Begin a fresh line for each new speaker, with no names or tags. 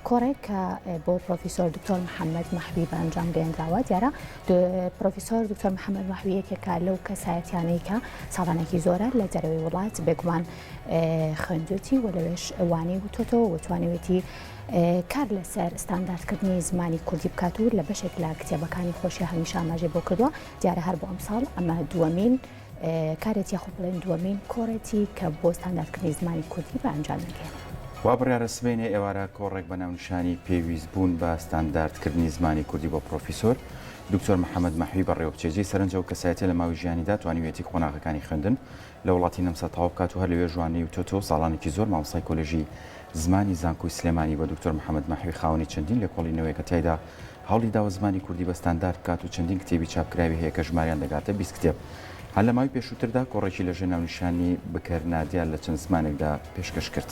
کۆڕێک کە بۆ پرۆفیسۆر دکتۆر محەممەد مەحبی بە ئەنجام گەێنراوە دیارە پرۆفیسۆر دکتۆر محەممەد مەحویەکێکە لەو کەسایەتیانەی کە ساڵانێکی زۆرە لە دەرەوەی وڵات بێگومان خوێندوێتی و لەوێش وانەی وتۆتەوە وتوانێتی کار لەسەر ستانداردکردنی زمانی کوردی بکات و لە بەشێک لە کتێبەکانی خۆشی هەمیشە ئاماژێ بۆ کردووە دیارە هەر بۆ ئەمساڵ ئەمە دووەمین کارێتی یاخۆ بڵێن دووەمین کۆڕێتی کە بۆ ستانداردکردنی زمانی کوردی بە ئەنجام دەگەێنێت.
وا بڕیارە سبەینێ ئێوارە کۆڕێک بە ناونیشانی پێویست بوون بە ستانداردکردنی زمانی کوردی بۆ پرۆفیسۆر دکتۆر محەممەد مەحوی بەڕێوەبچێژی سەرنجە و کەسایەتە لە ماوەی ژیانیدا توانیوێتی خۆناغەکانی خوێندن لە وڵاتی نەمسا تەواو بکات و هەر لەوێ ژوانەی وتۆتۆ ساڵانێکی زۆر مامۆستای کۆلێژی زمانی زانکۆی سلێمانی بە دکتۆر محەممەد مەحوی خاوەنی چەندین لێکۆڵینەوەی کە تایدا هەوڵی داوە زمانی کوردی بە ستاندارد بکات و چەندین کتێبی چاپکراوی هەیە کە ژماریان دەگاتە 20 کتێب. هەر لە ماوەی پێشووتردا کۆڕێکی لەژێر ناونیشانی بکەرنادیان لە چەند زمانێکدا پێشکەش کرد.